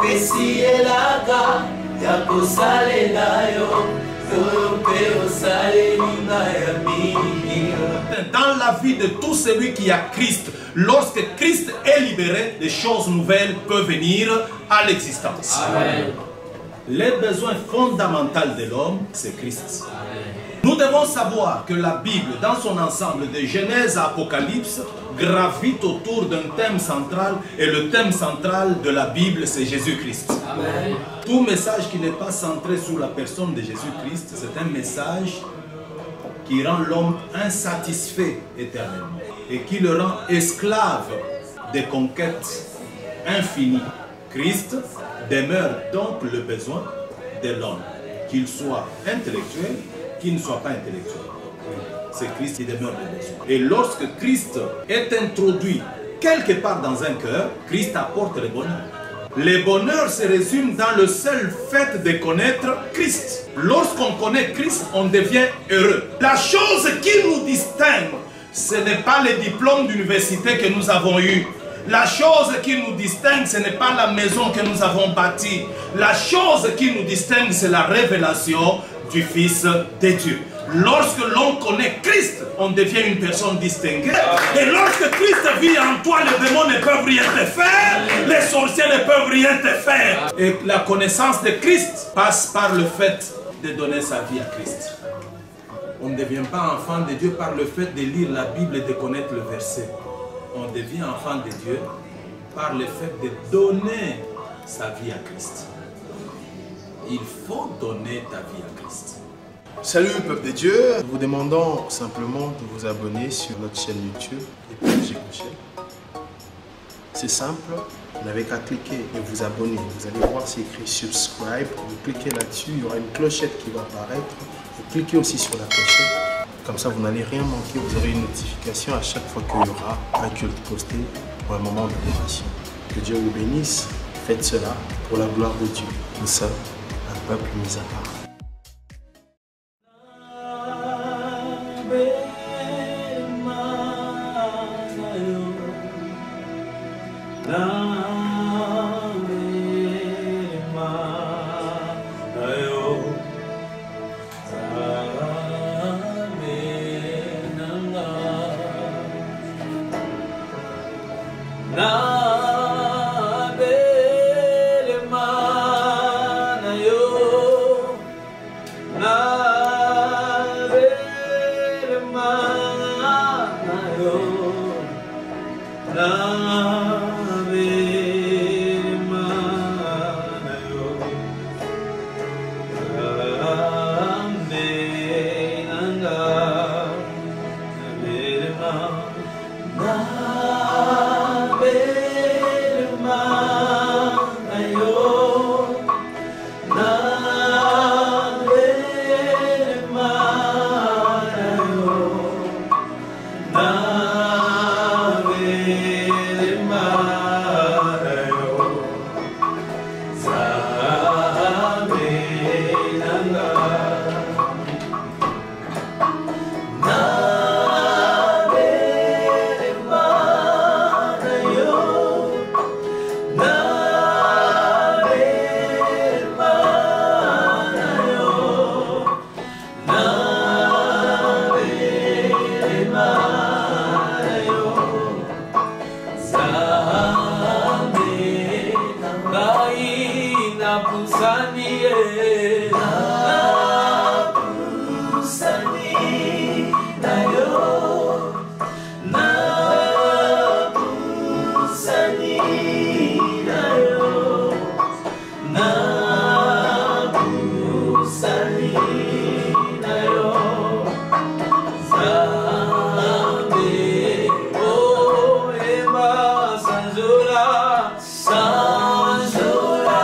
apesi elaka ya kosalela yo. Dans la vie de tout celui qui a Christ, lorsque Christ est libéré, des choses nouvelles peuvent venir à l'existence. Les besoins fondamentaux de l'homme, c'est Christ. Nous devons savoir que la Bible, dans son ensemble, de Genèse à Apocalypse, gravite autour d'un thème central, et le thème central de la Bible, c'est Jésus-Christ. Tout message qui n'est pas centré sur la personne de Jésus-Christ, c'est un message qui rend l'homme insatisfait éternellement et qui le rend esclave des conquêtes infinies. Christ demeure donc le besoin de l'homme, qu'il soit intellectuel, qu'il ne soit pas intellectuel. C'est Christ qui demeure le besoin. Et lorsque Christ est introduit quelque part dans un cœur, Christ apporte le bonheur. Le bonheur se résume dans le seul fait de connaître Christ. Lorsqu'on connaît Christ, on devient heureux. La chose qui nous distingue, ce n'est pas le diplôme d'université que nous avons eu. La chose qui nous distingue, ce n'est pas la maison que nous avons bâtie. La chose qui nous distingue, c'est la révélation du Fils de Dieu. Lorsque l'on connaît Christ, on devient une personne distinguée. Et lorsque Christ vit en toi, les démons ne peuvent rien te faire, les sorciers ne peuvent rien te faire. Et la connaissance de Christ passe par le fait de donner sa vie à Christ. On ne devient pas enfant de Dieu par le fait de lire la Bible et de connaître le verset. On devient enfant de Dieu par le fait de donner sa vie à Christ. Il faut donner ta vie à Christ. Salut peuple de Dieu, nous vous demandons simplement de vous abonner sur notre chaîne YouTube J. Michel. C'est simple, vous n'avez qu'à cliquer et vous abonner. Vous allez voir c'est écrit subscribe, vous cliquez là-dessus, il y aura une clochette qui va apparaître. Vous cliquez aussi sur la clochette, comme ça vous n'allez rien manquer, vous aurez une notification à chaque fois qu'il y aura un culte posté pour un moment d'adoration. Que Dieu vous bénisse, faites cela pour la gloire de Dieu. Nous sommes un peuple mis à part. Sanjola, Sanjola,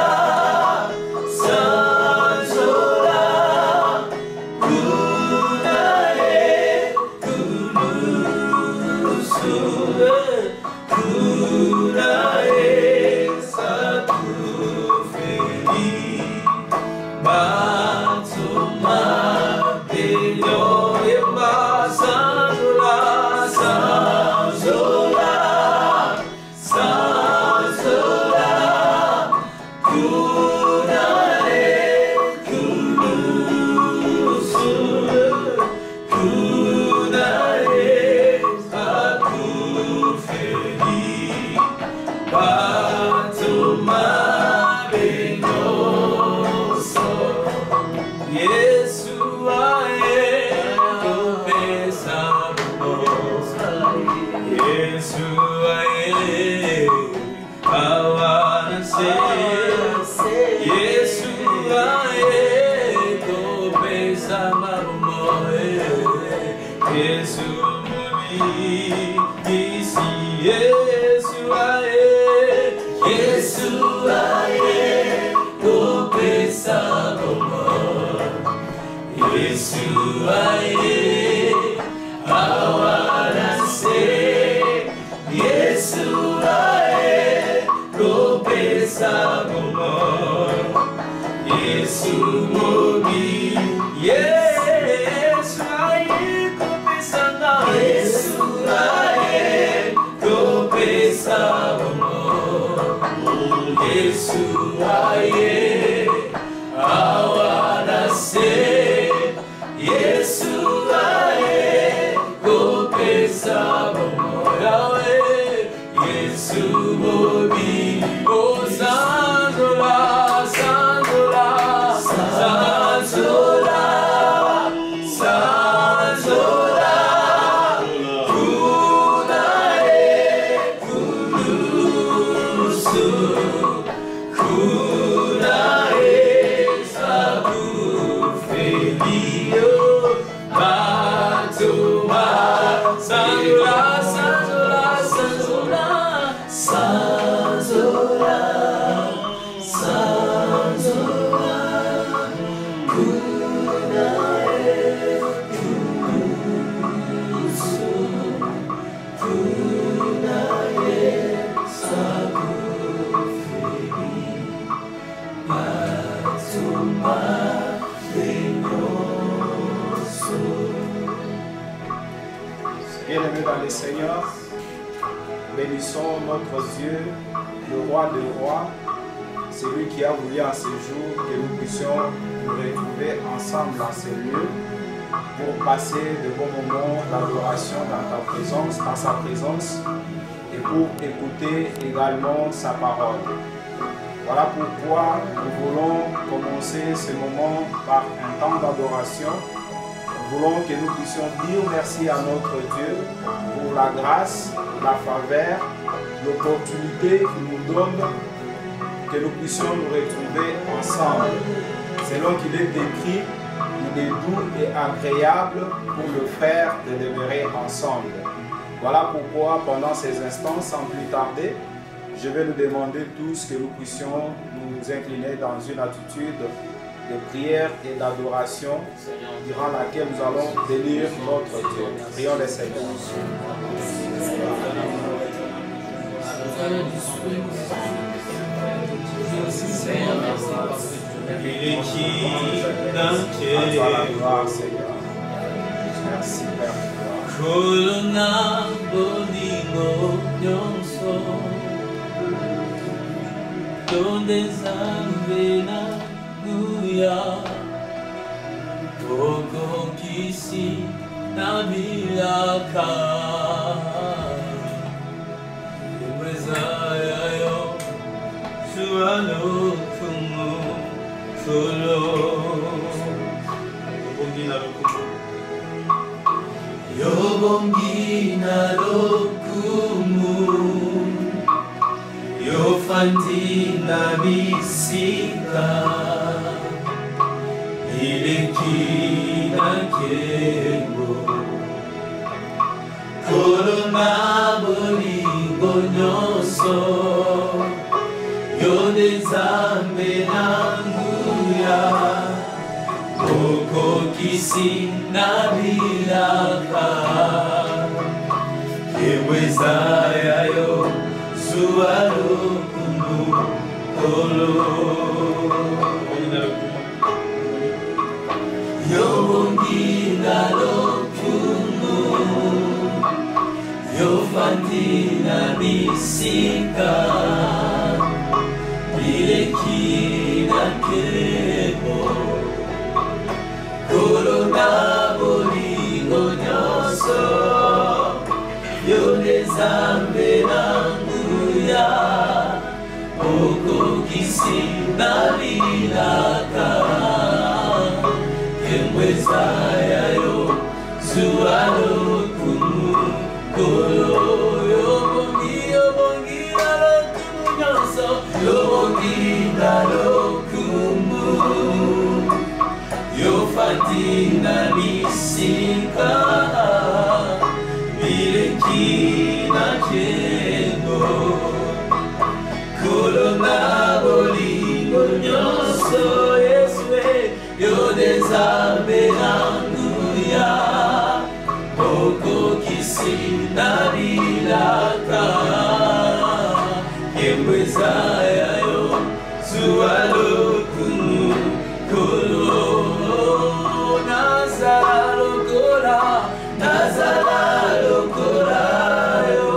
Yesu aye kopesa marumo Yesu muni isi Yesu aye kopesa marumo Yesu aye awanase Yesu aye kopesa marumo Yesu mobi Yesu aye kopesa na Yesu aye kopesa marumo Yesu aye awanase Yesu aye kopesa marumo Yesu mobi oh sanzola sanzola sanzola sanzola kunae kulusu kunae sabufelio batuma sanzola sanzola sanzola sanzola sanzola kunae kulusu kunae sabufeli batuma lenyoso. Bien-aimés dans le Seigneur, bénissons notre Dieu, le roi des rois, celui qui a voulu en ce jour que nous puissions nous retrouver ensemble dans ces lieux pour passer de bons moments d'adoration dans ta présence, dans sa présence et pour écouter également sa parole. Voilà pourquoi nous voulons commencer ce moment par un temps d'adoration. Nous voulons que nous puissions dire merci à notre Dieu pour la grâce, la faveur, l'opportunité qu'il nous donne, que nous puissions nous retrouver ensemble. Selon qu'il est écrit, il est doux et agréable pour le frère de demeurer ensemble. Voilà pourquoi pendant ces instants, sans plus tarder, je vais nous demander tous que nous puissions nous incliner dans une attitude de prière et d'adoration durant laquelle nous allons bénir notre Dieu. Prions le Seigneur. À toi la gloire, Seigneur. Merci, Père. Corona bolingo nyonso donde zambena guya Oko kisi na milaka Imwezaya yo suano kumu solo Yobongina lokumu Yofandina bisika Ilekina kego Corona bolingo nyonso Yode zambe nanguya Oko kisi na bilaka Kewezaya yo sualo kumu kolo Yobongina lokumu Yofandina bisika Bilekina kebo Corona bolingo nyonso Yode zambe nanguya Oko kisi na bilaka Kemwezaya yo sualo kumu kolo Yobongina lokumu nyonso Yobongina Atina misika Bilekina kendo Kolona bolingo nyonso Yesue Yo desambe nanguya Oko kisina bilaka Kembweza yayo Zualo kunu Kolo Nazalo kora Nazalo kora yo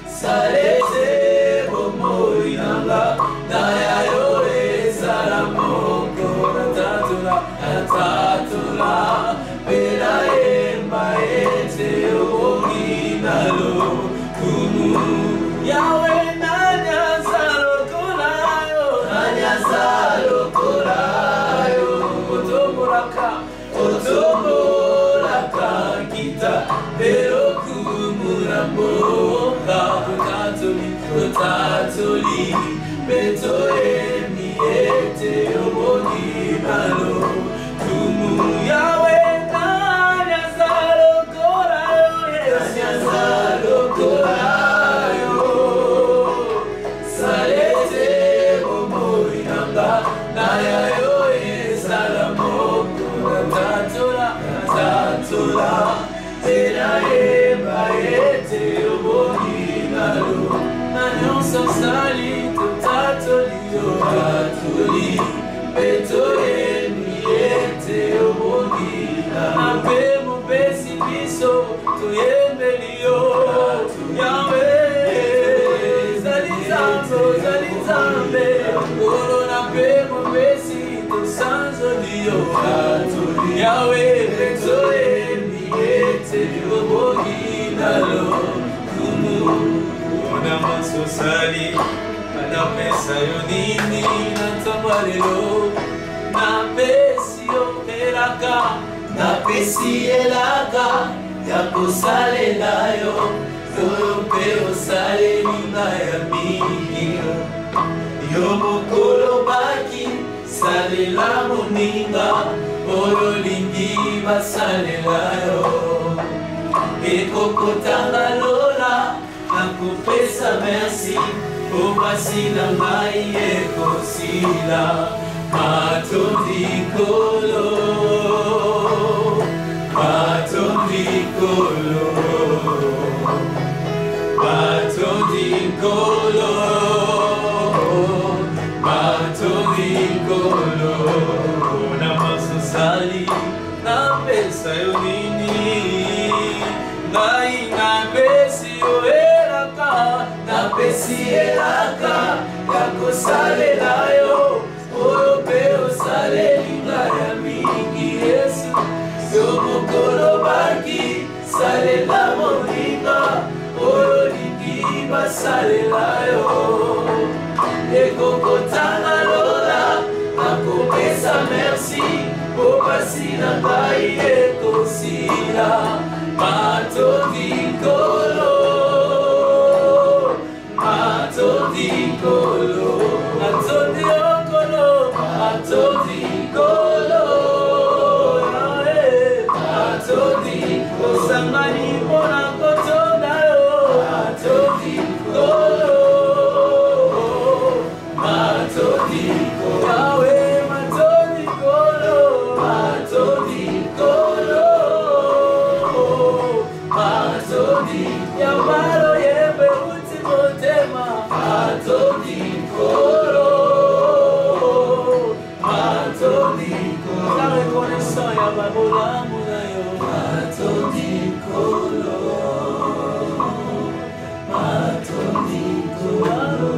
Salete bomo inanga Naya yo esalamoko Natatula Natatula Pela emba ete oginalo Kumu Yahweh nanya zalo kora yo Nanya zalo kora yo Otomoraka kita pero kumuramboka Totatoli betore miete omoginalo Kumu Yahweh nanya zalo korayo Nanya zalo korayo Salete omoinanga Naya yo esalamoko Tatula Tera eba ete oboginalo Nanyoso sali Tatoli Tatoli Betore miete oboginalo Nape mubesi biso Tuyembelio Yahweh Zalizambe Oro nape mubesi Sanzolio Yahweh Betore miete oboginalo Kumu Ona maso sali Ana pesa yonini Nantamalelo Napesi yo elaka Napesi elaka Yako sale layo Yoyo pero sale nina ya mingi Yo mokolo baki Sale la moninga Oro lingi basale layo Ekokotanga lola Nakupesa merci Obasila mai ekosila Matondikolo Matondikolo Matondikolo Matondikolo Namasosali Napesa yonini Ngai napesi yo elaka Napesi elaka Yako sale layo Oyo pe osale linga ya mingi Yesu Yo mokolo baki Sale la moninga Oyo lingi basale layo Ekokotanga lola Nakopesa merci Obasila ngai ekosila Matondikolo Matondikolo Matondikolo Matondikolo Matondikolo Sangani mona kotonda yo Matondikolo Matondikolo Yahweh Matondikolo Matondikolo Yamaro yembe ultimo tema Matondikolo Matondikolo La reconnaissance ya babola munayo Matondikolo Matondikolo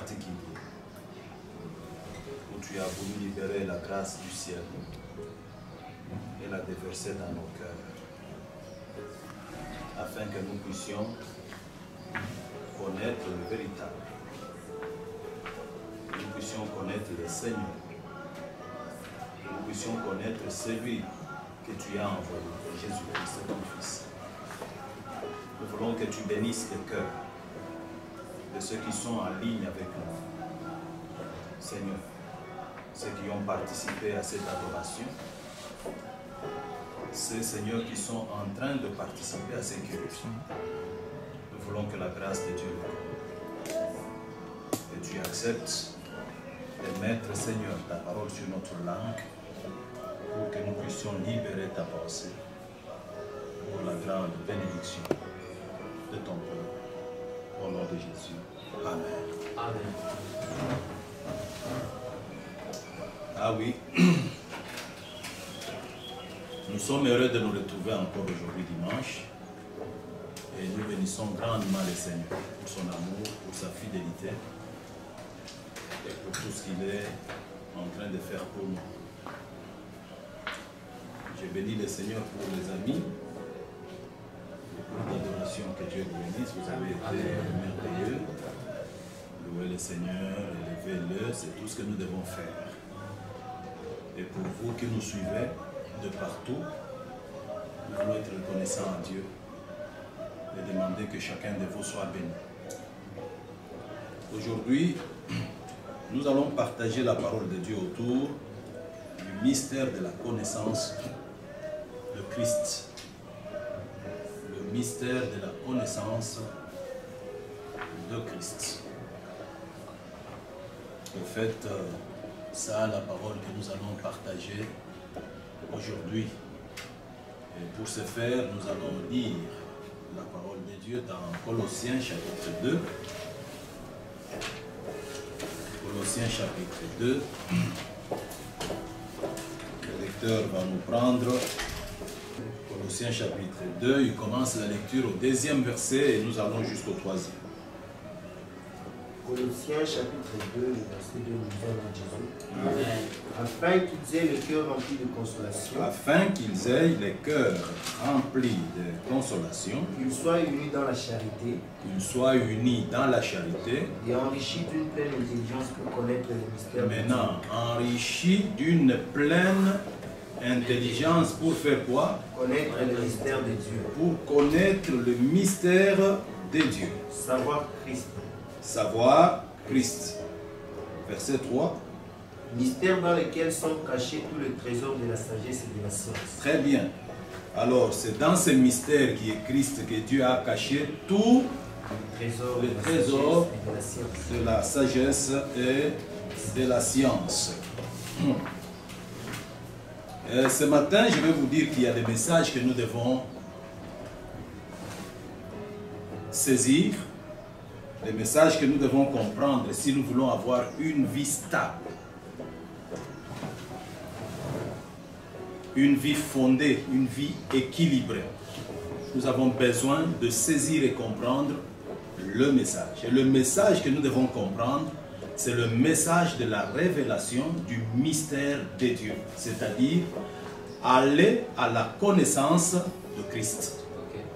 particulier où tu as voulu libérer la grâce du ciel et la déverser dans nos cœurs, afin que nous puissions connaître le véritable, que nous puissions connaître le Seigneur, que nous puissions connaître celui que tu as envoyé, Jésus-Christ, ton Fils. Nous voulons que tu bénisses les cœurs de ceux qui sont en ligne avec nous. Seigneur, ceux qui ont participé à cette adoration, ceux, Seigneur, qui sont en train de participer à ces cultes. Nous voulons que la grâce de Dieu les connaisse. Et tu acceptes de mettre, Seigneur, ta parole sur notre langue pour que nous puissions libérer ta pensée pour la grande bénédiction de ton peuple. Au nom de Jésus. Amen. Amen. Ah oui. Nous sommes heureux de nous retrouver encore aujourd'hui dimanche. Et nous bénissons grandement le Seigneur pour son amour, pour sa fidélité et pour tout ce qu'il est en train de faire pour nous. Je bénis le Seigneur pour les amis, pour l'adoration, que Dieu vous bénisse. Vous avez été merveilleux. Louez le Seigneur, élevez-le, c'est tout ce que nous devons faire. Et pour vous qui nous suivez de partout, nous voulons être reconnaissants à Dieu et demander que chacun de vous soit béni. Aujourd'hui, nous allons partager la parole de Dieu autour du mystère de la connaissance de Christ. Le mystère de la connaissance de Christ. En fait, ça, la parole que nous allons partager aujourd'hui. Et pour ce faire, nous allons lire la parole de Dieu dans Colossiens chapitre 2. Colossiens chapitre 2. Le lecteur va nous prendre Colossiens chapitre 2. Il commence la lecture au 2e verset et nous allons jusqu'au 3e. Colossiens chapitre 2, le verset 2, nous disons dans Jésus. Amen. Afin qu'ils aient le cœur rempli de consolation. Afin qu'ils aient les cœurs remplis de consolation. Qu'ils soient unis dans la charité. Qu'ils soient unis dans la charité. Et enrichis d'une pleine intelligence pour connaître le mystère de Dieu. Maintenant, enrichis d'une pleine intelligence pour faire quoi? Connaître le mystère de Dieu. Pour connaître le mystère de Dieu. Savoir Christ. Savoir Christ. Verset 3. Mystère dans lequel sont cachés tous les trésors de la sagesse et de la science. Très bien. Alors, c'est dans ce mystère qui est Christ que Dieu a caché tout Le le trésor de la sagesse et de la science. de la sagesse et de la science. Ce matin, je vais vous dire qu'il y a des messages que nous devons saisir, des messages que nous devons comprendre si nous voulons avoir une vie stable, une vie fondée, une vie équilibrée. Nous avons besoin de saisir et comprendre le message. Et le message que nous devons comprendre, c'est le message de la révélation du mystère de Dieu. C'est-à-dire, aller à la connaissance de Christ.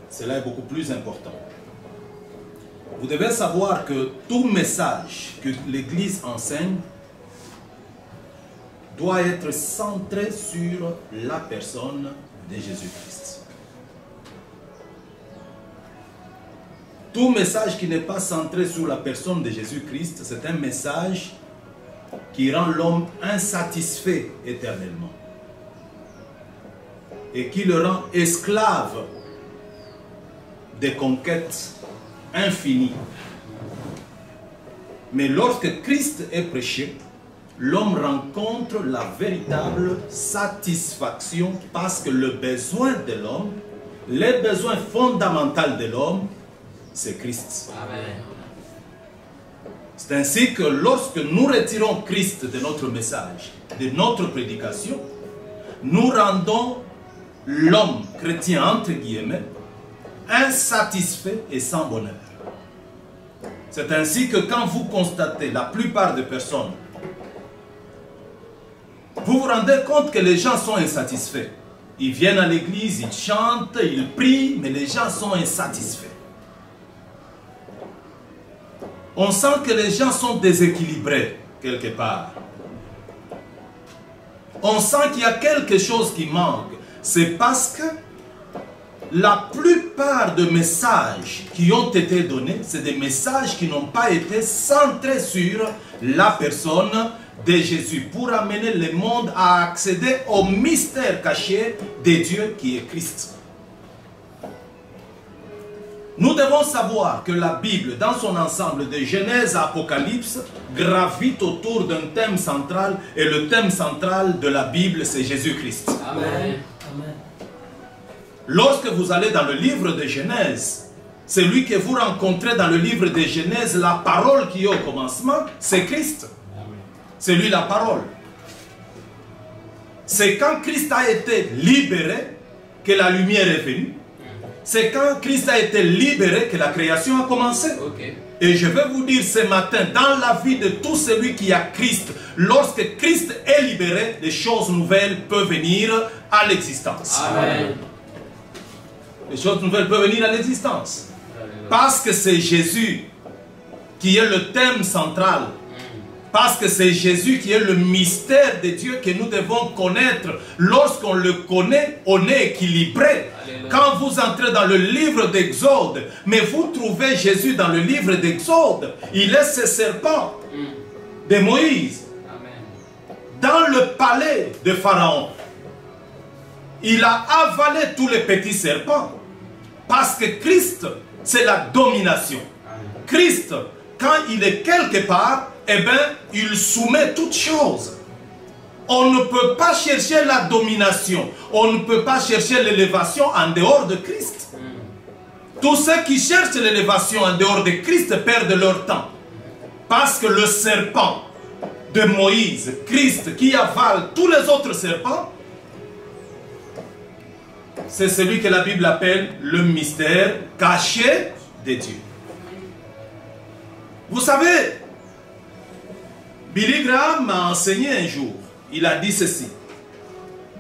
Cela est beaucoup plus important. Vous devez savoir que tout message que l'Église enseigne doit être centré sur la personne de Jésus-Christ. Tout message qui n'est pas centré sur la personne de Jésus-Christ, c'est un message qui rend l'homme insatisfait éternellement et qui le rend esclave des conquêtes infinies. Mais lorsque Christ est prêché, l'homme rencontre la véritable satisfaction parce que le besoin de l'homme, les besoins fondamentaux de l'homme, c'est Christ. Amen. C'est ainsi que lorsque nous retirons Christ de notre message, de notre prédication, nous rendons l'homme chrétien, entre guillemets, insatisfait et sans bonheur. C'est ainsi que quand vous constatez la plupart des personnes, vous vous rendez compte que les gens sont insatisfaits. Ils viennent à l'église, ils chantent, ils prient, mais les gens sont insatisfaits. On sent que les gens sont déséquilibrés quelque part. On sent qu'il y a quelque chose qui manque. C'est parce que la plupart des messages qui ont été donnés, c'est des messages qui n'ont pas été centrés sur la personne de Jésus pour amener le monde à accéder au mystère caché de Dieu qui est Christ. Nous devons savoir que la Bible, dans son ensemble de Genèse à Apocalypse, gravite autour d'un thème central, et le thème central de la Bible, c'est Jésus-Christ. Amen. Amen. Lorsque vous allez dans le livre de Genèse, celui que vous rencontrez dans le livre de Genèse, la parole qui est au commencement, c'est Christ. C'est lui la parole. C'est quand Christ a été libéré que la lumière est venue. C'est quand Christ a été libéré que la création a commencé. Okay. Et je vais vous dire ce matin, dans la vie de tout celui qui a Christ, lorsque Christ est libéré, des choses nouvelles peuvent venir à l'existence. Amen. Les choses nouvelles peuvent venir à l'existence. Parce que c'est Jésus qui est le thème central. Parce que c'est Jésus qui est le mystère de Dieu que nous devons connaître. Lorsqu'on le connaît, on est équilibré. Alléluia. Quand vous entrez dans le livre d'Exode, mais vous trouvez Jésus dans le livre d'Exode, il est ce serpent de Moïse. Amen. Dans le palais de Pharaon. Il a avalé tous les petits serpents. Parce que Christ, c'est la domination. Christ, quand il est quelque part, eh bien, il soumet toutes choses. On ne peut pas chercher la domination. On ne peut pas chercher l'élévation en dehors de Christ. Tous ceux qui cherchent l'élévation en dehors de Christ perdent leur temps. Parce que le serpent de Moïse, Christ, qui avale tous les autres serpents, c'est celui que la Bible appelle le mystère caché de Dieu. Vous savez, Billy Graham m'a enseigné un jour. Il a dit ceci.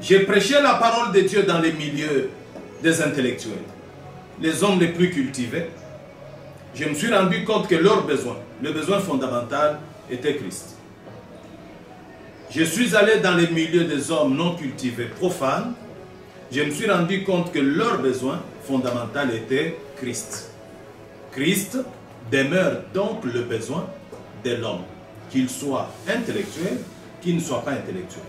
J'ai prêché la parole de Dieu dans les milieux des intellectuels, les hommes les plus cultivés. Je me suis rendu compte que leur besoin, le besoin fondamental, était Christ. Je suis allé dans les milieux des hommes non cultivés, profanes. Je me suis rendu compte que leur besoin fondamental était Christ. Christ demeure donc le besoin de l'homme, qu'il soit intellectuel, qu'il ne soit pas intellectuel.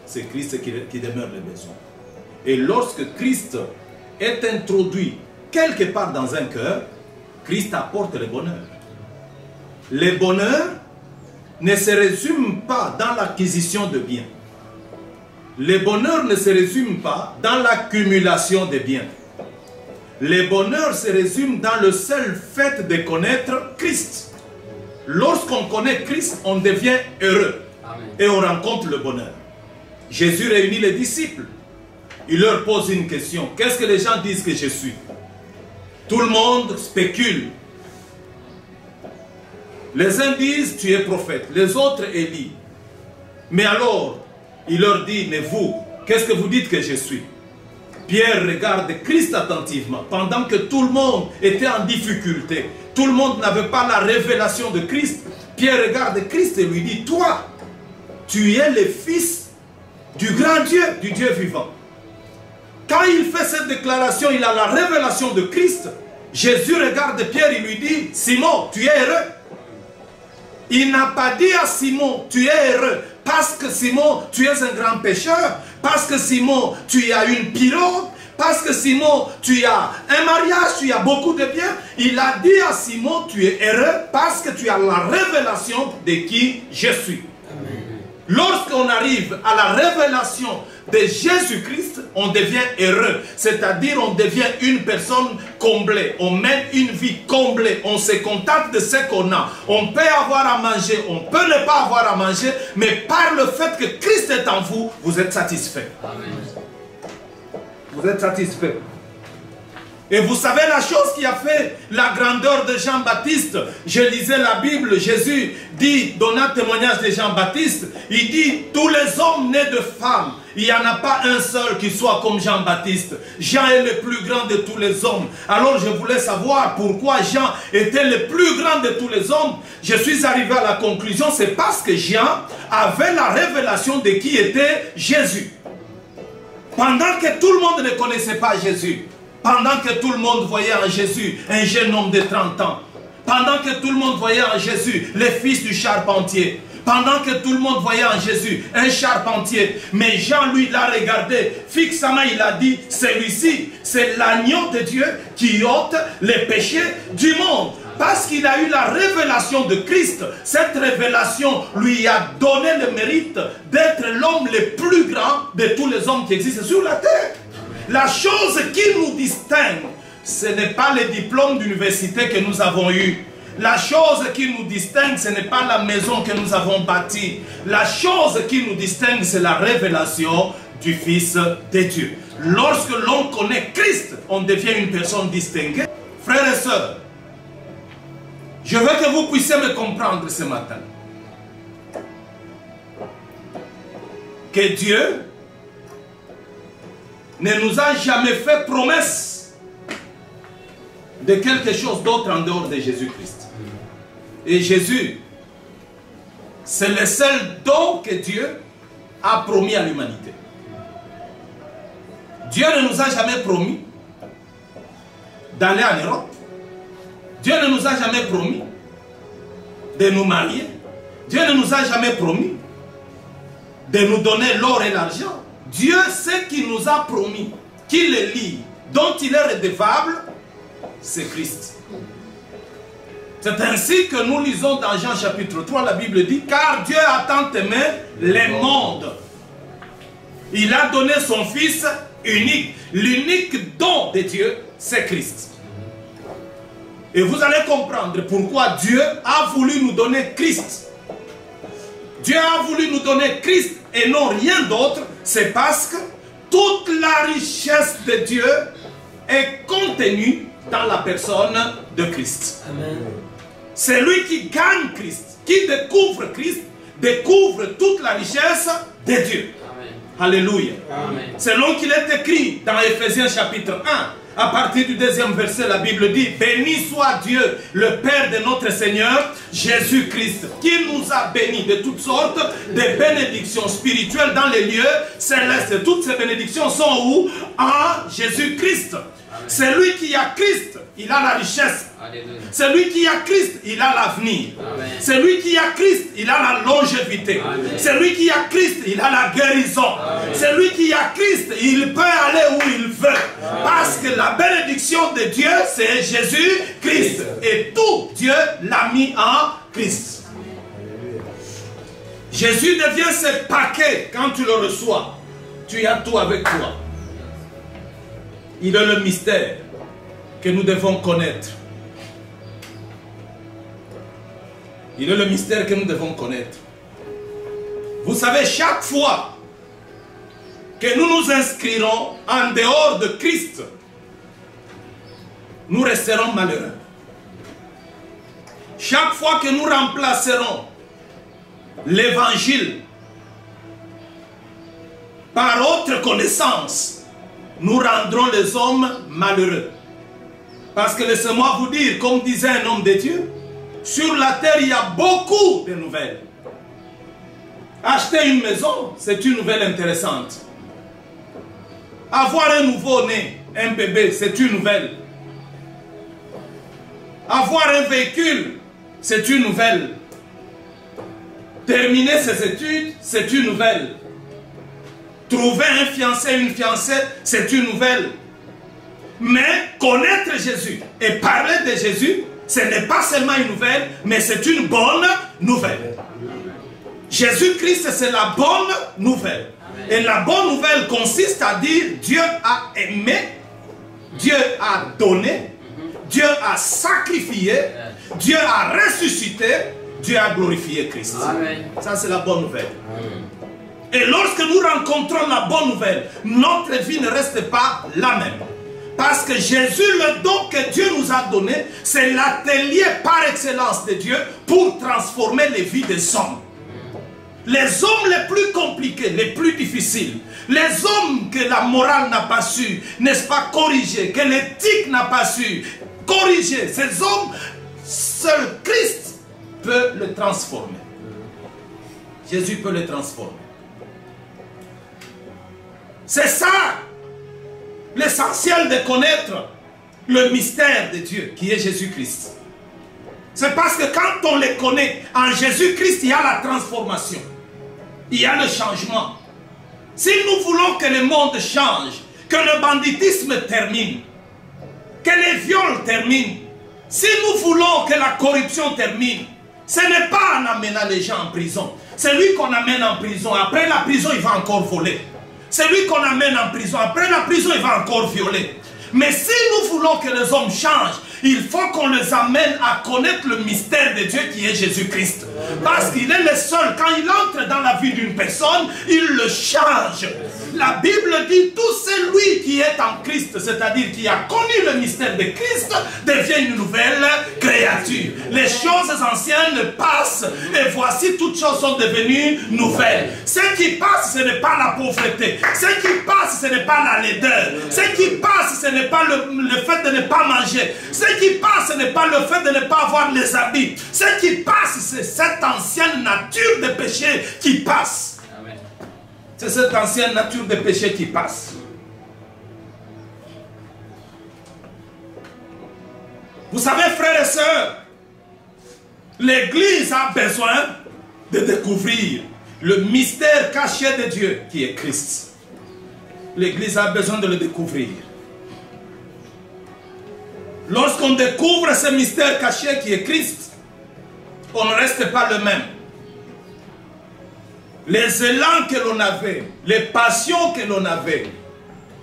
C'est Christ qui demeure le besoin. Et lorsque Christ est introduit quelque part dans un cœur, Christ apporte le bonheur. Le bonheur ne se résume pas dans l'acquisition de biens. Le bonheur ne se résume pas dans l'accumulation de biens. Le bonheur se résume dans le seul fait de connaître Christ. Lorsqu'on connaît Christ, on devient heureux. Amen. Et on rencontre le bonheur. Jésus réunit les disciples. Il leur pose une question. Qu'est-ce que les gens disent que je suis? Tout le monde spécule. Les uns disent tu es prophète, les autres Élie. Mais alors, il leur dit, mais vous, qu'est-ce que vous dites que je suis? Pierre regarde Christ attentivement, pendant que tout le monde était en difficulté. Tout le monde n'avait pas la révélation de Christ. Pierre regarde Christ et lui dit, toi, tu es le fils du grand Dieu, du Dieu vivant. Quand il fait cette déclaration, il a la révélation de Christ. Jésus regarde Pierre et lui dit, Simon, tu es heureux. Il n'a pas dit à Simon, tu es heureux, parce que Simon, tu es un grand pécheur, parce que Simon, tu as une pirogue, parce que Simon, tu as un mariage, tu as beaucoup de biens. Il a dit à Simon, tu es heureux, parce que tu as la révélation de qui je suis. Lorsqu'on arrive à la révélation de Jésus-Christ, on devient heureux. C'est-à-dire, on devient une personne comblée. On mène une vie comblée. On se contente de ce qu'on a. On peut avoir à manger, on peut ne pas avoir à manger, mais par le fait que Christ est en vous, vous êtes satisfait. Amen. Vous êtes satisfait. Et vous savez la chose qui a fait la grandeur de Jean-Baptiste. Je lisais la Bible, Jésus dit, donnant témoignage de Jean-Baptiste, il dit, tous les hommes nés de femmes, il n'y en a pas un seul qui soit comme Jean-Baptiste. Jean est le plus grand de tous les hommes. Alors je voulais savoir pourquoi Jean était le plus grand de tous les hommes. Je suis arrivé à la conclusion, c'est parce que Jean avait la révélation de qui était Jésus. Pendant que tout le monde ne connaissait pas Jésus, pendant que tout le monde voyait en Jésus un jeune homme de 30 ans, pendant que tout le monde voyait en Jésus le fils du charpentier, pendant que tout le monde voyait en Jésus un charpentier, mais Jean lui l'a regardé fixement, il a dit, celui-ci c'est l'agneau de Dieu qui ôte les péchés du monde. Parce qu'il a eu la révélation de Christ, cette révélation lui a donné le mérite d'être l'homme le plus grand de tous les hommes qui existent sur la terre. La chose qui nous distingue, ce n'est pas les diplômes d'université que nous avons eus. La chose qui nous distingue, ce n'est pas la maison que nous avons bâtie. La chose qui nous distingue, c'est la révélation du Fils de Dieu. Lorsque l'on connaît Christ, on devient une personne distinguée. Frères et sœurs, je veux que vous puissiez me comprendre ce matin. Que Dieu ne nous a jamais fait promesse de quelque chose d'autre en dehors de Jésus-Christ. Et Jésus, c'est le seul don que Dieu a promis à l'humanité. Dieu ne nous a jamais promis d'aller en Europe. Dieu ne nous a jamais promis de nous marier. Dieu ne nous a jamais promis de nous donner l'or et l'argent. Dieu sait qu'il nous a promis, qu'il est lié, dont il est redevable, c'est Christ. C'est ainsi que nous lisons dans Jean chapitre 3, la Bible dit, car Dieu a tant aimé le monde. Il a donné son Fils unique. L'unique don de Dieu, c'est Christ. Et vous allez comprendre pourquoi Dieu a voulu nous donner Christ. Dieu a voulu nous donner Christ et non rien d'autre. C'est parce que toute la richesse de Dieu est contenue dans la personne de Christ. C'est lui qui gagne Christ, qui découvre Christ, découvre toute la richesse de Dieu. Amen. Alléluia. Selon qu'il est écrit dans Ephésiens chapitre 1, à partir du 2e verset, la Bible dit, béni soit Dieu, le Père de notre Seigneur, Jésus-Christ, qui nous a bénis de toutes sortes de bénédictions spirituelles dans les lieux célestes. Toutes ces bénédictions sont où? En Jésus-Christ. Celui qui a Christ, il a la richesse. Celui qui a Christ, il a l'avenir. Celui qui a Christ, il a la longévité. Celui qui a Christ, il a la guérison. Celui qui a Christ, il peut aller où il veut. Parce que la bénédiction de Dieu, c'est Jésus-Christ. Et tout Dieu l'a mis en Christ. Jésus devient ce paquet quand tu le reçois. Tu as tout avec toi. Il est le mystère que nous devons connaître. Il est le mystère que nous devons connaître. Vous savez, chaque fois que nous nous inscrirons en dehors de Christ, nous resterons malheureux. Chaque fois que nous remplacerons l'évangile par autre connaissance, nous rendrons les hommes malheureux. Parce que laissez-moi vous dire, comme disait un homme de Dieu, sur la terre il y a beaucoup de nouvelles. Acheter une maison, c'est une nouvelle intéressante. Avoir un nouveau-né, un bébé, c'est une nouvelle. Avoir un véhicule, c'est une nouvelle. Terminer ses études, c'est une nouvelle. Trouver un fiancé, une fiancée, c'est une nouvelle. Mais connaître Jésus et parler de Jésus, ce n'est pas seulement une nouvelle, mais c'est une bonne nouvelle. Jésus-Christ, c'est la bonne nouvelle. Et la bonne nouvelle consiste à dire Dieu a aimé, Dieu a donné, Dieu a sacrifié, Dieu a ressuscité, Dieu a glorifié Christ. Amen. Ça, c'est la bonne nouvelle. Amen. Et lorsque nous rencontrons la bonne nouvelle, notre vie ne reste pas la même. Parce que Jésus, le don que Dieu nous a donné, c'est l'atelier par excellence de Dieu pour transformer les vies des hommes. Les hommes les plus compliqués, les plus difficiles, les hommes que la morale n'a pas su, n'est-ce pas, corriger, que l'éthique n'a pas su corriger, ces hommes, seul Christ peut le transformer. Jésus peut le transformer. C'est ça l'essentiel de connaître le mystère de Dieu qui est Jésus-Christ. C'est parce que quand on les connaît en Jésus-Christ, il y a la transformation. Il y a le changement. Si nous voulons que le monde change, que le banditisme termine, que les viols terminent, si nous voulons que la corruption termine, ce n'est pas en amenant les gens en prison. Celui qu'on amène en prison, après la prison, il va encore voler. Celui qu'on amène en prison, après la prison, il va encore violer. Mais si nous voulons que les hommes changent, il faut qu'on les amène à connaître le mystère de Dieu qui est Jésus-Christ. Parce qu'il est le seul, quand il entre dans la vie d'une personne, il le change. La Bible dit, tout celui qui est en Christ, c'est-à-dire qui a connu le mystère de Christ, devient une nouvelle créature. Les choses anciennes passent et voici toutes choses sont devenues nouvelles. Ce qui passe, ce n'est pas la pauvreté. Ce qui passe, ce n'est pas la laideur. Ce qui passe, ce n'est pas le fait de ne pas manger. Ce qui passe, ce n'est pas le fait de ne pas avoir les habits. Ce qui passe, c'est cette ancienne nature de péché qui passe. C'est cette ancienne nature de péché qui passe. Vous savez, frères et sœurs, l'Église a besoin de découvrir le mystère caché de Dieu qui est Christ. L'Église a besoin de le découvrir. Lorsqu'on découvre ce mystère caché qui est Christ, on ne reste pas le même. Les élans que l'on avait, les passions que l'on avait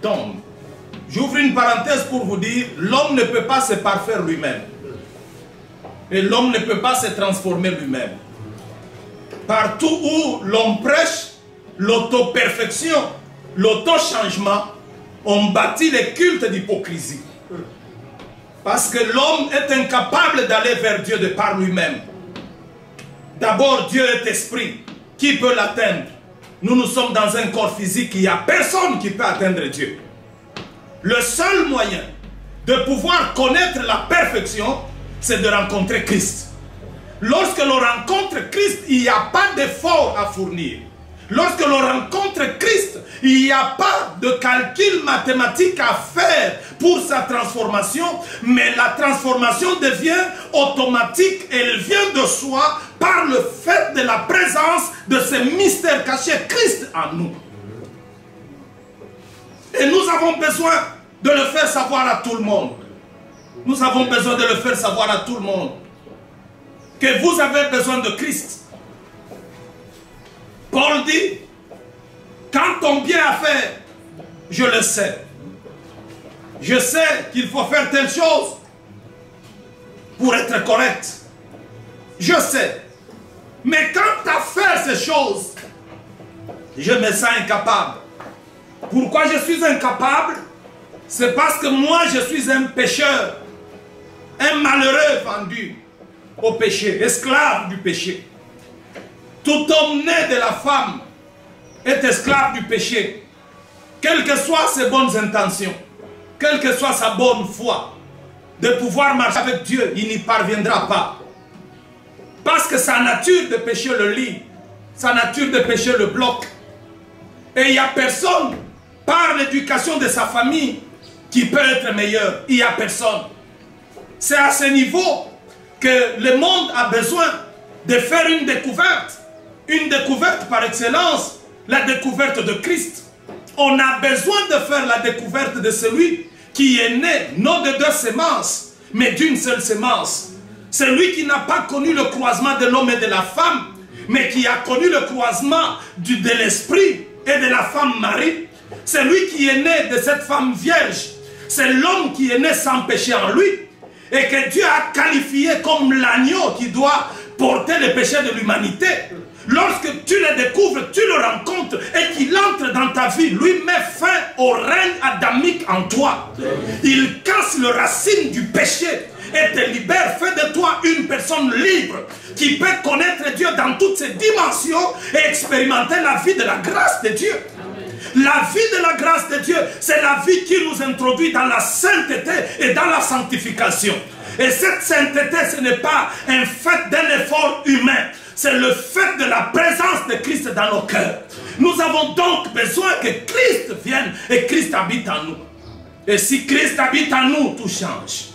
tombent. J'ouvre une parenthèse pour vous dire, l'homme ne peut pas se parfaire lui-même. Et l'homme ne peut pas se transformer lui-même. Partout où l'on prêche l'auto-perfection, l'auto-changement, on bâtit les cultes d'hypocrisie. Parce que l'homme est incapable d'aller vers Dieu de par lui-même. D'abord, Dieu est esprit. Qui peut l'atteindre? Nous sommes dans un corps physique, il n'y a personne qui peut atteindre Dieu. Le seul moyen de pouvoir connaître la perfection, c'est de rencontrer Christ. Lorsque l'on rencontre Christ, il n'y a pas d'effort à fournir. Lorsque l'on rencontre Christ, il n'y a pas de calcul mathématique à faire pour sa transformation, mais la transformation devient automatique, elle vient de soi par le fait de la présence de ce mystère caché, Christ en nous. Et nous avons besoin de le faire savoir à tout le monde. Nous avons besoin de le faire savoir à tout le monde. Que vous avez besoin de Christ. Paul dit, quand ton bien à faire, je le sais. Je sais qu'il faut faire telle chose pour être correct. Je sais. Mais quant à faire ces choses, je me sens incapable. Pourquoi je suis incapable? C'est parce que moi je suis un pécheur, un malheureux vendu au péché, esclave du péché. Tout homme né de la femme est esclave du péché. Quelles que soient ses bonnes intentions, quelle que soit sa bonne foi, de pouvoir marcher avec Dieu, il n'y parviendra pas. Parce que sa nature de péché le lie, sa nature de péché le bloque. Et il n'y a personne, par l'éducation de sa famille, qui peut être meilleur. Il n'y a personne. C'est à ce niveau que le monde a besoin de faire une découverte par excellence, la découverte de Christ. On a besoin de faire la découverte de celui qui est né, non de deux semences, mais d'une seule semence. Celui qui n'a pas connu le croisement de l'homme et de la femme, mais qui a connu le croisement de l'esprit et de la femme Marie. Celui qui est né de cette femme vierge, c'est l'homme qui est né sans péché en lui, et que Dieu a qualifié comme l'agneau qui doit porter les péchés de l'humanité. Lorsque tu le découvres, tu le rencontres et qu'il entre dans ta vie, lui met fin au règne adamique en toi. Il casse les racines du péché et te libère, fait de toi une personne libre qui peut connaître Dieu dans toutes ses dimensions et expérimenter la vie de la grâce de Dieu. La vie de la grâce de Dieu, c'est la vie qui nous introduit dans la sainteté et dans la sanctification. Et cette sainteté, ce n'est pas un fait d'un effort humain. C'est le fait de la présence de Christ dans nos cœurs. Nous avons donc besoin que Christ vienne et Christ habite en nous. Et si Christ habite en nous, tout change.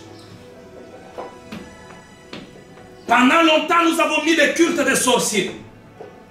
Pendant longtemps, nous avons mis les cultes des sorciers.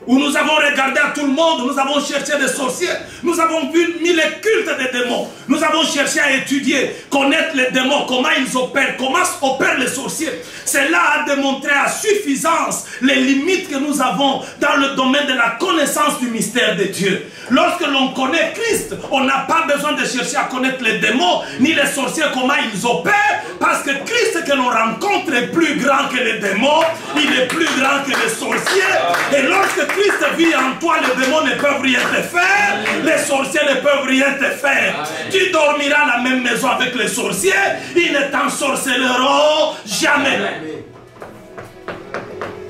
Où nous avons regardé à tout le monde, nous avons cherché des sorciers, nous avons mis les cultes des démons. Nous avons cherché à étudier, connaître les démons, comment ils opèrent, comment opèrent les sorciers. Cela a démontré à suffisance les limites que nous avons dans le domaine de la connaissance du mystère de Dieu. Lorsque l'on connaît Christ, on n'a pas besoin de chercher à connaître les démons, ni les sorciers, comment ils opèrent, parce que Christ que l'on rencontre est plus grand que les démons, il est plus grand que les sorciers. Et lorsque Christ vit en toi, les démons ne peuvent rien te faire, les sorciers ne peuvent rien te faire. Amen. Tu dormiras à la même maison avec les sorciers, ils ne t'ensorcelleront jamais. Amen.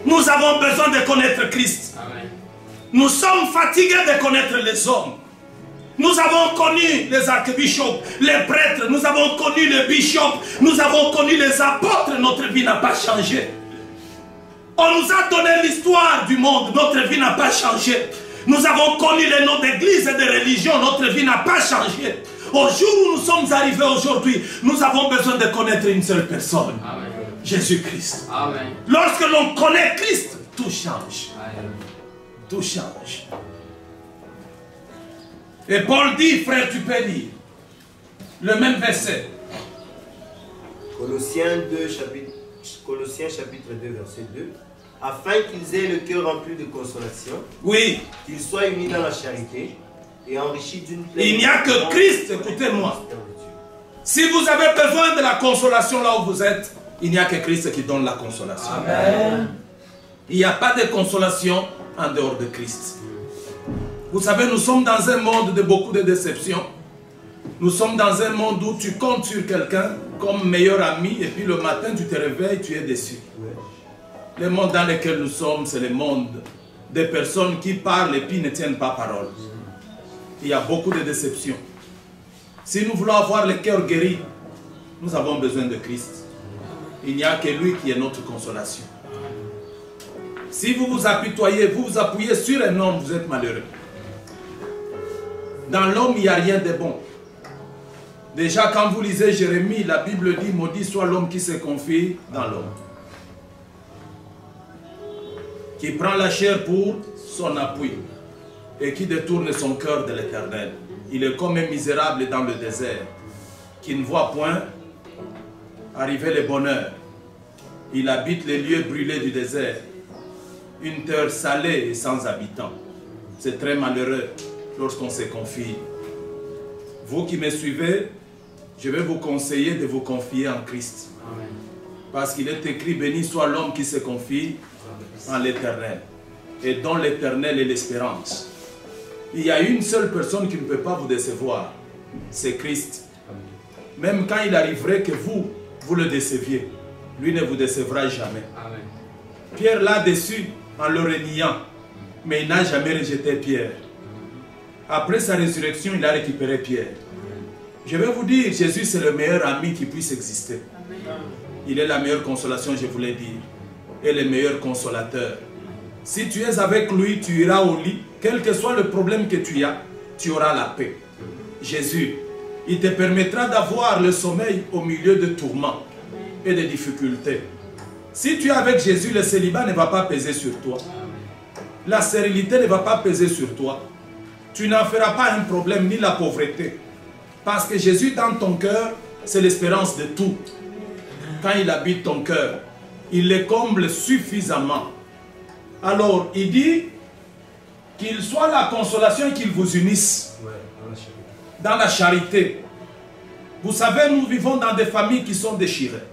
Nous avons besoin de connaître Christ. Amen. Nous sommes fatigués de connaître les hommes. Nous avons connu les archbishops, les prêtres, nous avons connu les bishops, nous avons connu les apôtres, notre vie n'a pas changé. On nous a donné l'histoire du monde, notre vie n'a pas changé. Nous avons connu les noms d'églises et de religions, notre vie n'a pas changé. Au jour où nous sommes arrivés aujourd'hui, nous avons besoin de connaître une seule personne, Jésus-Christ. Lorsque l'on connaît Christ, tout change. Amen. Tout change. Et Paul dit, frère, tu peux lire le même verset. Colossiens chapitre 2, verset 2. Afin qu'ils aient le cœur rempli de consolation. Oui. Qu'ils soient unis dans la charité et enrichis d'une pleine... Il n'y a que Christ, écoutez-moi. Si vous avez besoin de la consolation là où vous êtes, il n'y a que Christ qui donne la consolation. Amen. Il n'y a pas de consolation en dehors de Christ. Vous savez, nous sommes dans un monde de beaucoup de déceptions. Nous sommes dans un monde où tu comptes sur quelqu'un comme meilleur ami et puis le matin tu te réveilles, tu es déçu. Le monde dans lequel nous sommes, c'est le monde des personnes qui parlent et puis ne tiennent pas parole. Il y a beaucoup de déceptions. Si nous voulons avoir le cœur guéri, nous avons besoin de Christ. Il n'y a que lui qui est notre consolation. Si vous vous apitoyez, vous vous appuyez sur un homme, vous êtes malheureux. Dans l'homme, il n'y a rien de bon. Déjà, quand vous lisez Jérémie, la Bible dit, maudit soit l'homme qui se confie dans l'homme. Qui prend la chair pour son appui et qui détourne son cœur de l'Éternel. Il est comme un misérable dans le désert, qui ne voit point arriver le bonheur. Il habite les lieux brûlés du désert, une terre salée et sans habitants. C'est très malheureux lorsqu'on se confie. Vous qui me suivez, je vais vous conseiller de vous confier en Christ. Amen. Parce qu'il est écrit, béni soit l'homme qui se confie en l'Éternel. Et dont l'Éternel est l'espérance. Il y a une seule personne qui ne peut pas vous décevoir. C'est Christ. Amen. Même quand il arriverait que vous le déceviez, lui ne vous décevra jamais. Amen. Pierre l'a déçu en le reniant. Mais il n'a jamais rejeté Pierre. Après sa résurrection, il a récupéré Pierre. Je vais vous dire, Jésus c'est le meilleur ami qui puisse exister. Il est la meilleure consolation, je vous l'ai dit. Et le meilleur consolateur. Si tu es avec lui, tu iras au lit. Quel que soit le problème que tu as, tu auras la paix. Jésus, il te permettra d'avoir le sommeil au milieu de tourments et de difficultés. Si tu es avec Jésus, le célibat ne va pas peser sur toi. La stérilité ne va pas peser sur toi. Tu n'en feras pas un problème ni la pauvreté. Parce que Jésus dans ton cœur, c'est l'espérance de tout. Quand il habite ton cœur, il les comble suffisamment. Alors, il dit qu'il soit la consolation et qu'il vous unisse dans la charité. Vous savez, nous vivons dans des familles qui sont déchirées.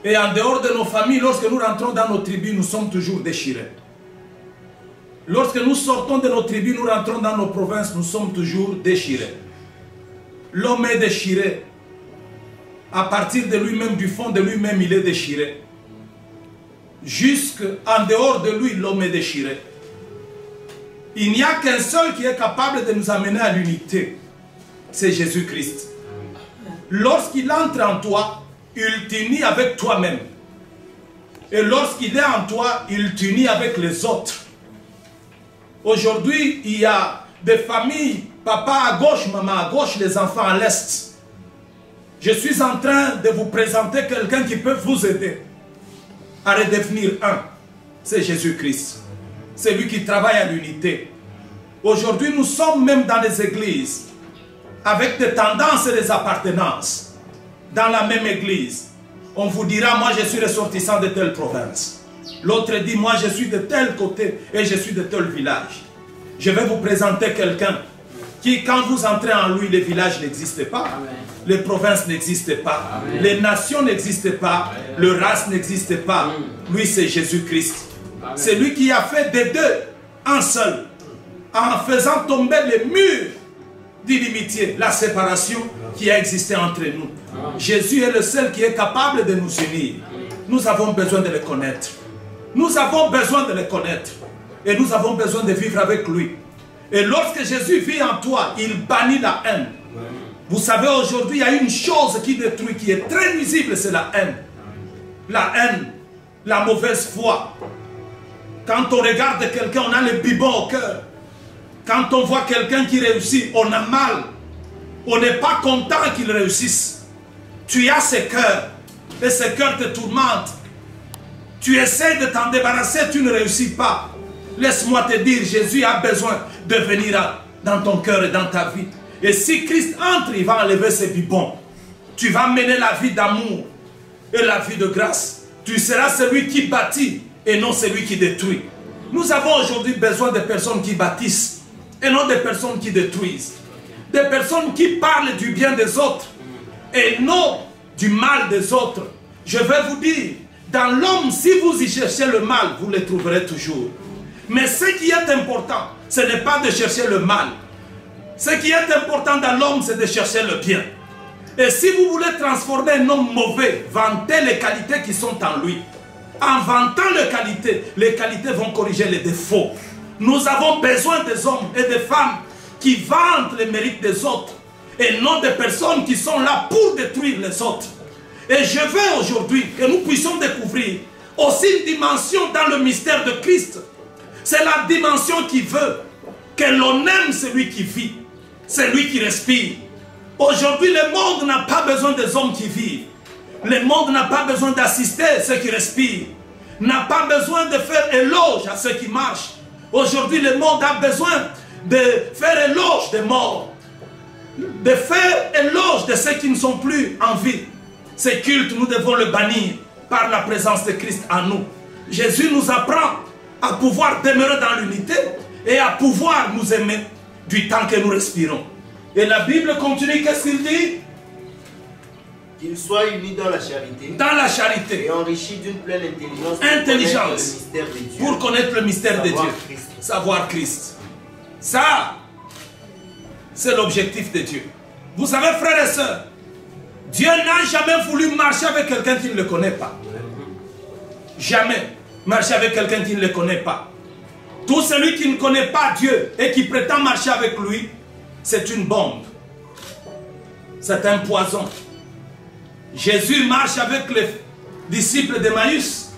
Et en dehors de nos familles, lorsque nous rentrons dans nos tribus, nous sommes toujours déchirés. Lorsque nous sortons de nos tribus, nous rentrons dans nos provinces, nous sommes toujours déchirés. L'homme est déchiré. À partir de lui-même, du fond de lui-même, il est déchiré. Jusqu'en dehors de lui, l'homme est déchiré. Il n'y a qu'un seul qui est capable de nous amener à l'unité. C'est Jésus-Christ. Lorsqu'il entre en toi, il t'unit avec toi-même. Et lorsqu'il est en toi, il t'unit avec les autres. Aujourd'hui, il y a des familles, papa à gauche, maman à gauche, les enfants à l'est. Je suis en train de vous présenter quelqu'un qui peut vous aider à redevenir un. C'est Jésus-Christ. C'est lui qui travaille à l'unité. Aujourd'hui, nous sommes même dans des églises avec des tendances et des appartenances. Dans la même église, on vous dira, moi je suis ressortissant de telle province. L'autre dit, moi je suis de tel côté et je suis de tel village. Je vais vous présenter quelqu'un qui, quand vous entrez en lui, les villages n'existent pas. Amen. Les provinces n'existent pas. Amen. Les nations n'existent pas. Amen. Le race n'existe pas. Amen. Lui, c'est Jésus-Christ. C'est lui qui a fait des deux un seul, en faisant tomber les murs d'inimitié, la séparation qui a existé entre nous. Amen. Jésus est le seul qui est capable de nous unir. Nous avons besoin de le connaître. Nous avons besoin de le connaître. Et nous avons besoin de vivre avec lui. Et lorsque Jésus vit en toi, il bannit la haine. Vous savez, aujourd'hui, il y a une chose qui détruit, qui est très nuisible, c'est la haine. La haine, la mauvaise foi. Quand on regarde quelqu'un, on a le bibon au cœur. Quand on voit quelqu'un qui réussit, on a mal. On n'est pas content qu'il réussisse. Tu as ce cœurs. Et ce cœur te tourmente. Tu essaies de t'en débarrasser, tu ne réussis pas. Laisse-moi te dire, Jésus a besoin de venir dans ton cœur et dans ta vie. Et si Christ entre, il va enlever ses bibons. Tu vas mener la vie d'amour et la vie de grâce. Tu seras celui qui bâtit et non celui qui détruit. Nous avons aujourd'hui besoin de personnes qui bâtissent et non des personnes qui détruisent. Des personnes qui parlent du bien des autres et non du mal des autres. Je vais vous dire, dans l'homme, si vous y cherchez le mal, vous le trouverez toujours. Mais ce qui est important, ce n'est pas de chercher le mal. Ce qui est important dans l'homme, c'est de chercher le bien. Et si vous voulez transformer un homme mauvais, vantez les qualités qui sont en lui. En vantant les qualités vont corriger les défauts. Nous avons besoin des hommes et des femmes qui vantent les mérites des autres et non des personnes qui sont là pour détruire les autres. Et je veux aujourd'hui que nous puissions découvrir aussi une dimension dans le mystère de Christ. C'est la dimension qui veut que l'on aime celui qui vit, celui qui respire. Aujourd'hui, le monde n'a pas besoin des hommes qui vivent. Le monde n'a pas besoin d'assister à ceux qui respirent. N'a pas besoin de faire éloge à ceux qui marchent. Aujourd'hui, le monde a besoin de faire éloge des morts. De faire éloge de ceux qui ne sont plus en vie. Ce culte, nous devons le bannir par la présence de Christ en nous. Jésus nous apprend à pouvoir demeurer dans l'unité et à pouvoir nous aimer du temps que nous respirons. Et la Bible continue, qu'est-ce qu'il dit? Qu'ils soient unis dans la charité. Dans la charité. Et enrichis d'une pleine intelligence. Pour connaître le mystère de Dieu. Savoir Christ. Ça, c'est l'objectif de Dieu. Vous savez, frères et sœurs, Dieu n'a jamais voulu marcher avec quelqu'un qui ne le connaît pas. Jamais marcher avec quelqu'un qui ne le connaît pas. Tout celui qui ne connaît pas Dieu et qui prétend marcher avec lui, c'est une bombe. C'est un poison. Jésus marche avec les disciples d'Emmaüs.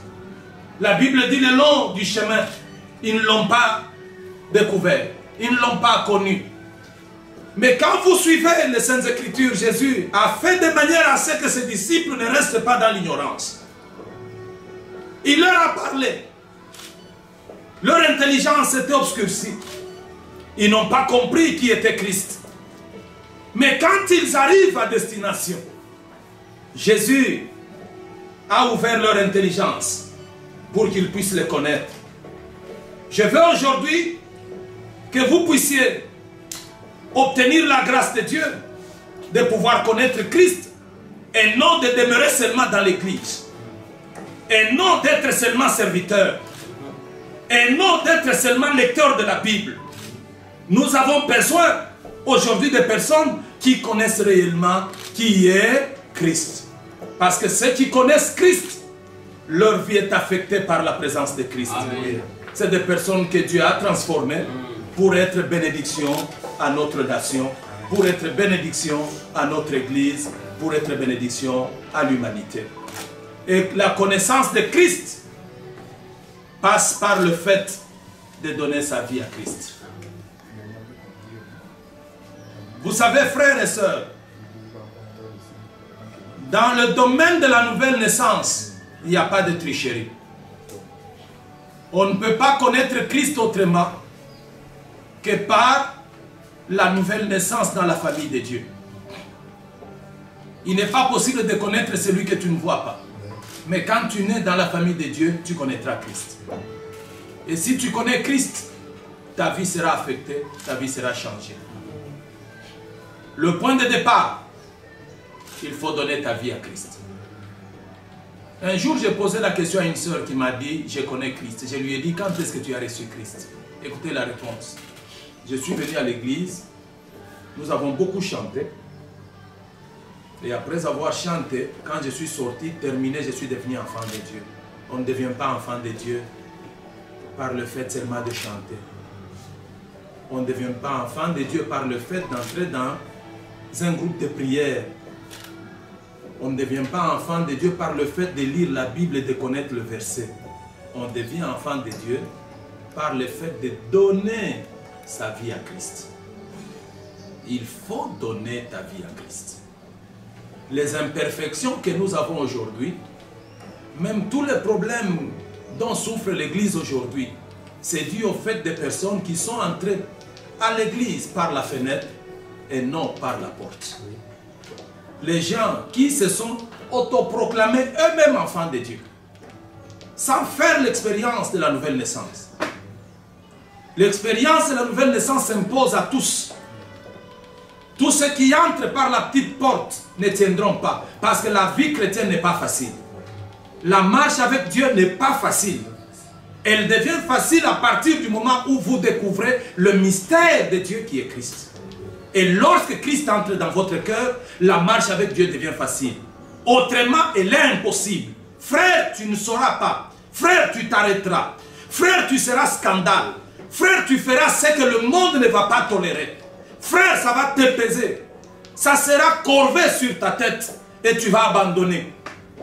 La Bible dit le long du chemin, ils ne l'ont pas découvert. Ils ne l'ont pas connu. Mais quand vous suivez les Saintes Écritures, Jésus a fait de manière à ce que ses disciples ne restent pas dans l'ignorance. Il leur a parlé. Leur intelligence était obscurcie. Ils n'ont pas compris qui était Christ. Mais quand ils arrivent à destination, Jésus a ouvert leur intelligence pour qu'ils puissent le connaître. Je veux aujourd'hui que vous puissiez obtenir la grâce de Dieu, de pouvoir connaître Christ et non de demeurer seulement dans l'église. Et non d'être seulement serviteur. Et non d'être seulement lecteur de la Bible. Nous avons besoin aujourd'hui de personnes qui connaissent réellement qui est Christ. Parce que ceux qui connaissent Christ, leur vie est affectée par la présence de Christ. C'est des personnes que Dieu a transformées pour être bénédiction à notre nation, pour être bénédiction à notre Église, pour être bénédiction à l'humanité. Et la connaissance de Christ passe par le fait de donner sa vie à Christ. Vous savez, frères et sœurs, dans le domaine de la nouvelle naissance, il n'y a pas de tricherie. On ne peut pas connaître Christ autrement que par la nouvelle naissance dans la famille de Dieu. Il n'est pas possible de connaître celui que tu ne vois pas. Mais quand tu nais dans la famille de Dieu, tu connaîtras Christ. Et si tu connais Christ, ta vie sera affectée, ta vie sera changée. Le point de départ, il faut donner ta vie à Christ. Un jour, j'ai posé la question à une sœur qui m'a dit, je connais Christ. Je lui ai dit, quand est-ce que tu as reçu Christ? Écoutez la réponse. Je suis venu à l'église, nous avons beaucoup chanté. Et après avoir chanté, quand je suis sorti, terminé, je suis devenu enfant de Dieu. On ne devient pas enfant de Dieu par le fait seulement de chanter. On ne devient pas enfant de Dieu par le fait d'entrer dans un groupe de prière. On ne devient pas enfant de Dieu par le fait de lire la Bible et de connaître le verset. On devient enfant de Dieu par le fait de donner sa vie à Christ. Il faut donner ta vie à Christ. Les imperfections que nous avons aujourd'hui, même tous les problèmes dont souffre l'Église aujourd'hui, c'est dû au fait des personnes qui sont entrées à l'Église par la fenêtre et non par la porte. Les gens qui se sont autoproclamés eux-mêmes enfants de Dieu, sans faire l'expérience de la nouvelle naissance. L'expérience de la nouvelle naissance s'impose à tous. Tous ceux qui entrent par la petite porte ne tiendront pas, parce que la vie chrétienne n'est pas facile. La marche avec Dieu n'est pas facile. Elle devient facile à partir du moment où vous découvrez le mystère de Dieu qui est Christ. Et lorsque Christ entre dans votre cœur, la marche avec Dieu devient facile. Autrement, elle est impossible. Frère, tu ne sauras pas. Frère, tu t'arrêteras. Frère, tu seras scandale. Frère, tu feras ce que le monde ne va pas tolérer. Frère, ça va te peser. Ça sera corvé sur ta tête et tu vas abandonner.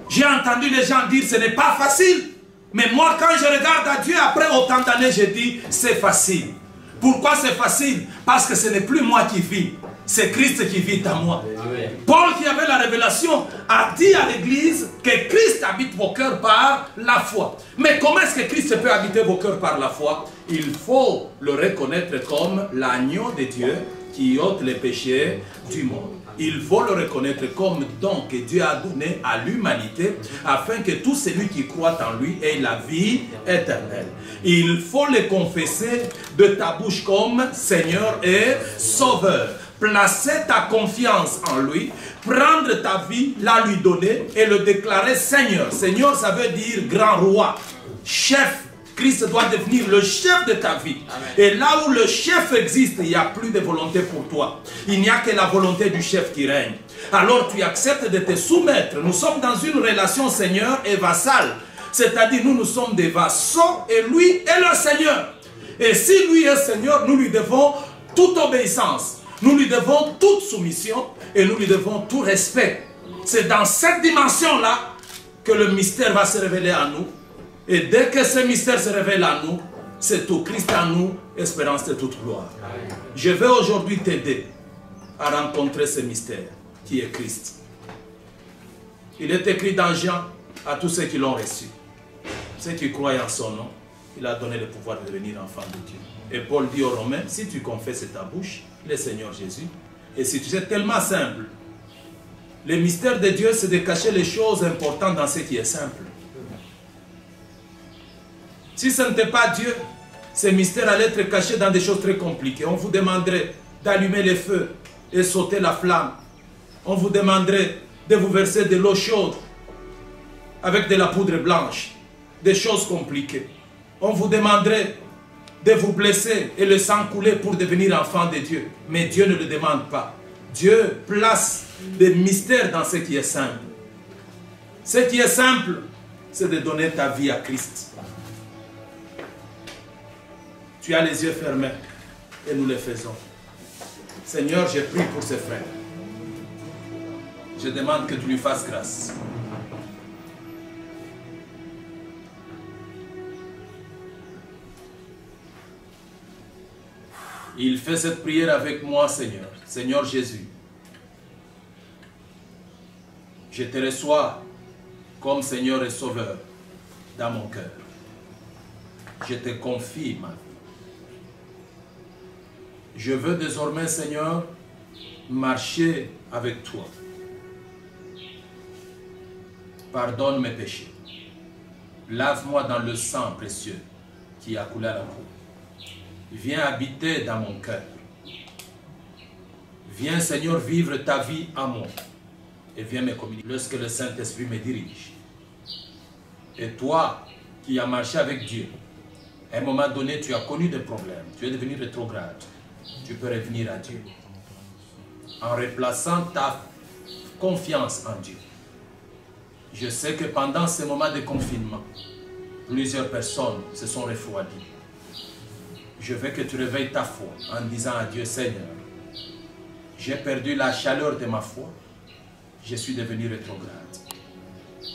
J'ai entendu les gens dire ce n'est pas facile. Mais moi, quand je regarde à Dieu, après autant d'années, je dis c'est facile. Pourquoi c'est facile? Parce que ce n'est plus moi qui vis. C'est Christ qui vit en moi. Amen. Paul, qui avait la révélation, a dit à l'église que Christ habite vos cœurs par la foi. Mais comment est-ce que Christ peut habiter vos cœurs par la foi? Il faut le reconnaître comme l'agneau de Dieu qui ôte les péchés du monde. Il faut le reconnaître comme don que Dieu a donné à l'humanité afin que tout celui qui croit en lui ait la vie éternelle. Il faut le confesser de ta bouche comme Seigneur et Sauveur. Placer ta confiance en lui, prendre ta vie, la lui donner et le déclarer Seigneur. Seigneur, ça veut dire grand roi, chef. Christ doit devenir le chef de ta vie. Amen. Et là où le chef existe, il n'y a plus de volonté pour toi. Il n'y a que la volonté du chef qui règne. Alors tu acceptes de te soumettre. Nous sommes dans une relation Seigneur et vassal. C'est-à-dire nous sommes des vassaux et lui est le Seigneur. Et si lui est Seigneur, nous lui devons toute obéissance. Nous lui devons toute soumission et nous lui devons tout respect. C'est dans cette dimension-là que le mystère va se révéler à nous. Et dès que ce mystère se révèle à nous, c'est tout. Christ en nous, espérance de toute gloire. Je vais aujourd'hui t'aider à rencontrer ce mystère qui est Christ. Il est écrit dans Jean à tous ceux qui l'ont reçu. Ceux qui croient en son nom, il a donné le pouvoir de devenir enfant de Dieu. Et Paul dit aux Romains, si tu confesses de ta bouche le Seigneur Jésus, et si tu sais tellement simple, le mystère de Dieu, c'est de cacher les choses importantes dans ce qui est simple. Si ce n'était pas Dieu, ces mystères allaient être cachés dans des choses très compliquées. On vous demanderait d'allumer les feux et sauter la flamme. On vous demanderait de vous verser de l'eau chaude avec de la poudre blanche, des choses compliquées. On vous demanderait de vous blesser et le sang couler pour devenir enfant de Dieu. Mais Dieu ne le demande pas. Dieu place des mystères dans ce qui est simple. Ce qui est simple, c'est de donner ta vie à Christ. Tu as les yeux fermés et nous les faisons. Seigneur, j'ai prié pour ces frères. Je demande que tu lui fasses grâce. Il fait cette prière avec moi, Seigneur. Seigneur Jésus, je te reçois comme Seigneur et Sauveur dans mon cœur. Je te confie ma vie. Je veux désormais, Seigneur, marcher avec toi. Pardonne mes péchés. Lave-moi dans le sang précieux qui a coulé à la croix. Viens habiter dans mon cœur. Viens, Seigneur, vivre ta vie à moi. Et viens me communiquer lorsque le Saint-Esprit me dirige. Et toi, qui as marché avec Dieu, à un moment donné, tu as connu des problèmes. Tu es devenu rétrograde. Tu peux revenir à Dieu. En replaçant ta confiance en Dieu. Je sais que pendant ces moments de confinement, plusieurs personnes se sont refroidies. Je veux que tu réveilles ta foi en disant à Dieu, Seigneur, j'ai perdu la chaleur de ma foi, je suis devenu rétrograde.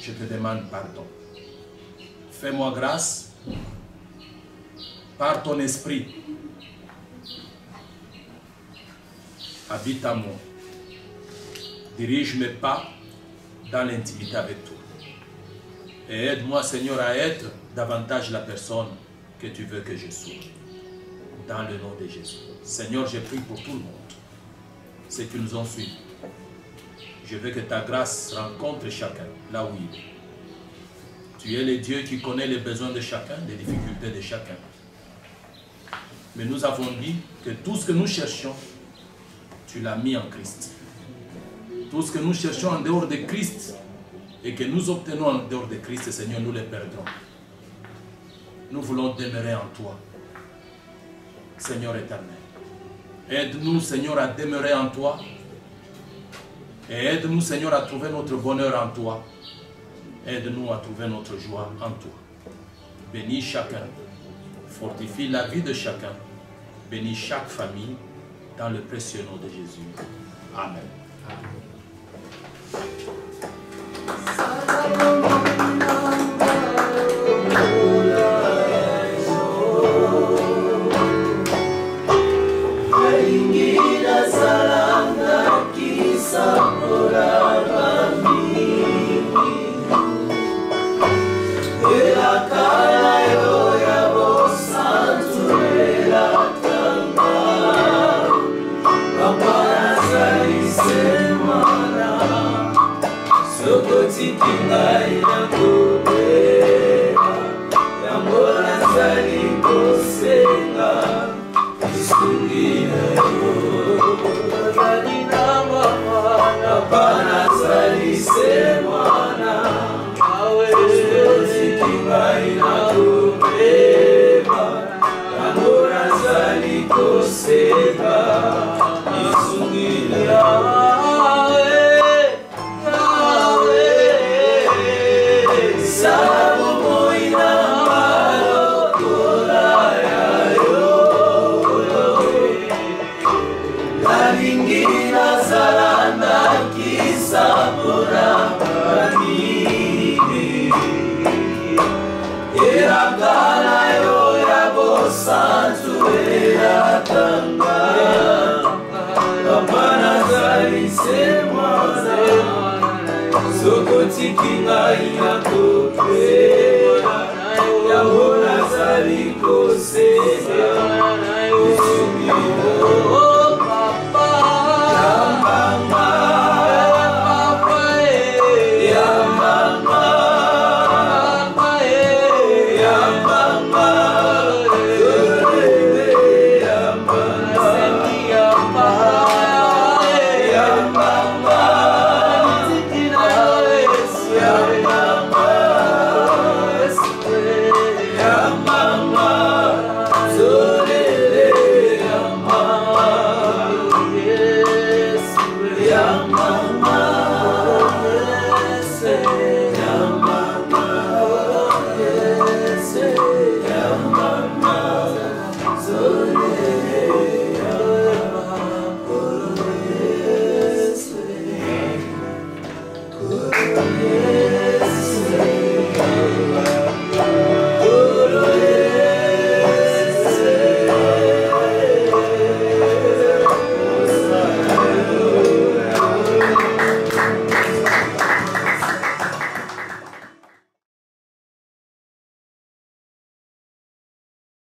Je te demande pardon. Fais-moi grâce par ton esprit. Habite à moi. Dirige mes pas dans l'intimité avec toi. Et aide-moi, Seigneur, à être davantage la personne que tu veux que je sois. Dans le nom de Jésus. Seigneur, je prie pour tout le monde. Ceux qui nous ont suivis. Je veux que ta grâce rencontre chacun là où il est. Tu es le Dieu qui connaît les besoins de chacun, les difficultés de chacun. Mais nous avons dit que tout ce que nous cherchions, tu l'as mis en Christ. Tout ce que nous cherchons en dehors de Christ et que nous obtenons en dehors de Christ, Seigneur, nous les perdrons. Nous voulons demeurer en toi. Seigneur éternel, aide-nous, Seigneur, à demeurer en toi. Et aide-nous, Seigneur, à trouver notre bonheur en toi. Aide-nous à trouver notre joie en toi. Bénis chacun. Fortifie la vie de chacun. Bénis chaque famille dans le précieux nom de Jésus. Amen. Kinga ina kupe, ya mona zali kose.